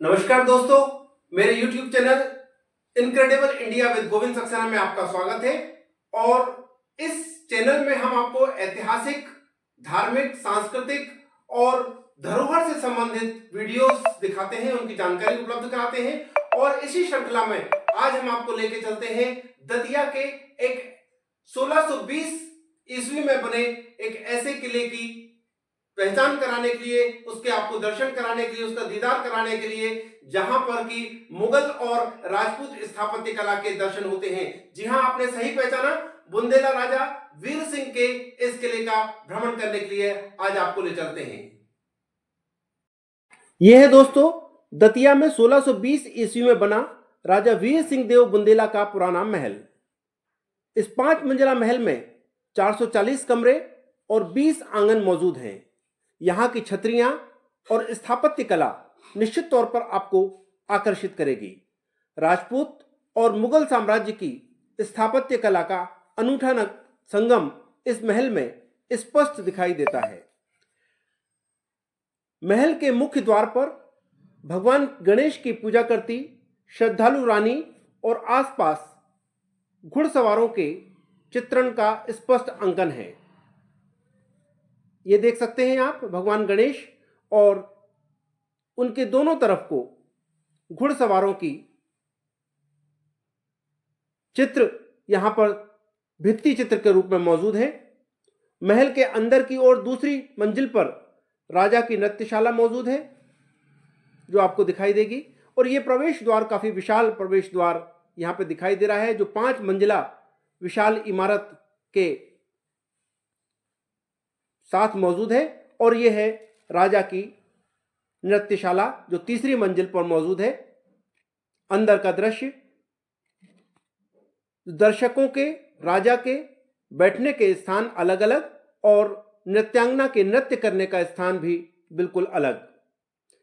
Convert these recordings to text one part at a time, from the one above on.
नमस्कार दोस्तों, मेरे YouTube channel incredible India with Govind Saxena में आपका स्वागत है। और इस चैनल में हम आपको ऐतिहासिक, धार्मिक, सांस्कृतिक और धरोहर से संबंधित वीडियोस दिखाते हैं, उनकी जानकारी उपलब्ध कराते हैं। और इसी श्रृंखला में आज हम आपको लेके चलते हैं दतिया के एक 1620 ईस्वी में बने एक ऐसे किले की पहचान कराने के लिए, उसके आपको दर्शन कराने के लिए, उसका दीदार कराने के लिए, जहां पर कि मुगल और राजपूत स्थापत्य कला के दर्शन होते हैं। जी हां, आपने सही पहचाना, बुंदेला राजा वीर सिंह के इस किले का भ्रमण करने के लिए आज आपको ले चलते हैं। यह है दोस्तों दतिया में 1620 ईस्वी में बना राजा वीर सिंह देव बुंदेला का पुराना महल। इस 5 मंजिला महल में 440 कमरे और 20 आंगन मौजूद हैं। यहाँ की छतरियां और स्थापत्य कला निश्चित तौर पर आपको आकर्षित करेगी। राजपूत और मुगल साम्राज्य की स्थापत्य कला का अनूठा संगम इस महल में स्पष्ट दिखाई देता है। महल के मुख्य द्वार पर भगवान गणेश की पूजा करती श्रद्धालु रानी और आसपास घुड़सवारों के चित्रण का स्पष्ट अंकन है। ये देख सकते हैं आप, भगवान गणेश और उनके दोनों तरफ को घुड़सवारों की चित्र यहां पर भित्ति चित्र के रूप में मौजूद है। महल के अंदर की ओर दूसरी मंजिल पर राजा की नृत्यशाला मौजूद है जो आपको दिखाई देगी। और यह प्रवेश द्वार काफी विशाल प्रवेश द्वार यहां पे दिखाई दे रहा है, जो 5 मंजिला विशाल इमारत के साथ मौजूद है। और यह है राजा की नृत्यशाला जो तीसरी मंजिल पर मौजूद है। अंदर का दृश्य, दर्शकों के, राजा के बैठने के स्थान अलग अलग और नृत्यांगना के नृत्य करने का स्थान भी बिल्कुल अलग।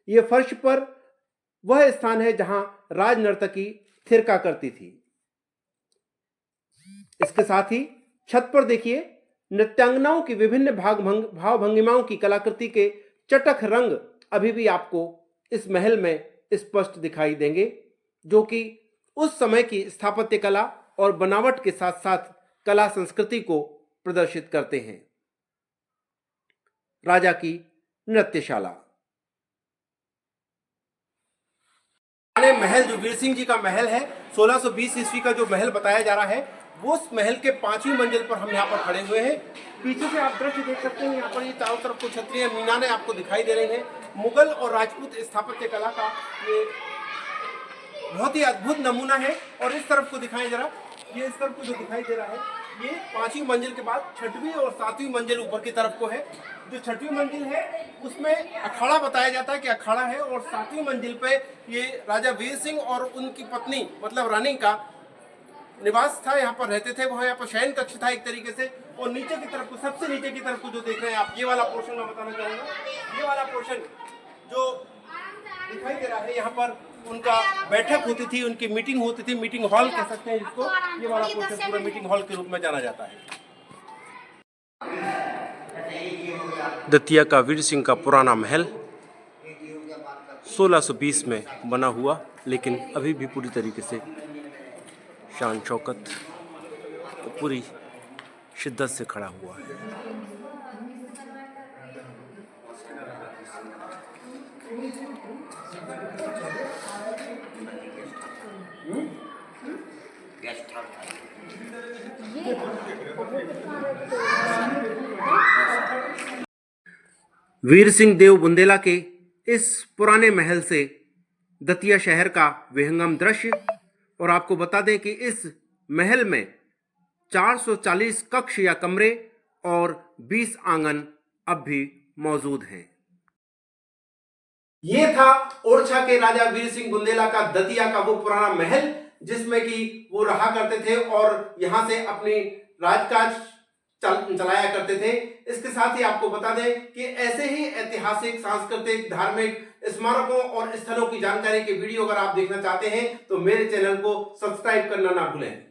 यह फर्श पर वह स्थान है जहां राज नर्तकी थिरका करती थी। इसके साथ ही छत पर देखिए, नृत्यांगनाओं की विभिन्न भाव भंगिमाओं की कलाकृति के चटख रंग अभी भी आपको इस महल में स्पष्ट दिखाई देंगे, जो कि उस समय की स्थापत्य कला और बनावट के साथ साथ कला संस्कृति को प्रदर्शित करते हैं। राजा की नृत्यशाला महल, जो वीर सिंह जी का महल है, 1620 ईस्वी का जो महल बताया जा रहा है, वो उस महल के 5वीं मंजिल पर हम यहाँ पर खड़े हुए हैं। पीछे से आप दृश्य देख सकते हैं, यहाँ पर ये चारों तरफ को छतरियां, मीनारें आपको दिखाई दे रही हैं। मुगल और राजपूत स्थापत्य कला का ये बहुत ही अद्भुत नमूना है। और इस तरफ को दिखाई जरा, ये इस तरफ को जो दिखाई दे रहा है, ये 5वीं मंजिल के बाद 6वीं और 7वीं मंजिल ऊपर की तरफ को है। जो 6वीं मंजिल है उसमें अखाड़ा बताया जाता है कि अखाड़ा है। और 7वीं मंजिल पे ये राजा वीर सिंह और उनकी पत्नी मतलब रानी का निवास था, यहाँ पर रहते थे। वह यहाँ पर शयन कक्ष था एक तरीके से। और नीचे की तरफ को, सबसे नीचे की तरफ को जो देख रहे हैं आप, ये वाला पोर्शन मैं बताना चाहूंगा। ये वाला पोर्शन जो दिखाई दे रहा है, यहाँ पर उनका बैठक होती थी, उनकी मीटिंग होती थी, मीटिंग हॉल कह सकते हैं जिसको। ये वाला पोर्शन पूरा मीटिंग हॉल के रूप में जाना जाता है। दतिया का वीर सिंह का पुराना महल 1620 में बना हुआ, लेकिन अभी भी पूरी तरीके से शान शौकत तो पूरी शिद्दत से खड़ा हुआ है। वीर सिंह देव बुंदेला के इस पुराने महल से दतिया शहर का विहंगम दृश्य। और आपको बता दें कि इस महल में 440 कक्ष या कमरे और 20 आंगन अब भी मौजूद हैं। ये था ओरछा के राजा वीर सिंह बुंदेला का दतिया का वो पुराना महल, जिसमें कि वो रहा करते थे और यहां से अपनी राजकाज चलाया करते थे। इसके साथ ही आपको बता दें कि ऐसे ही ऐतिहासिक, सांस्कृतिक, धार्मिक स्मारकों और स्थलों की जानकारी के वीडियो अगर आप देखना चाहते हैं तो मेरे चैनल को सब्सक्राइब करना ना भूलें।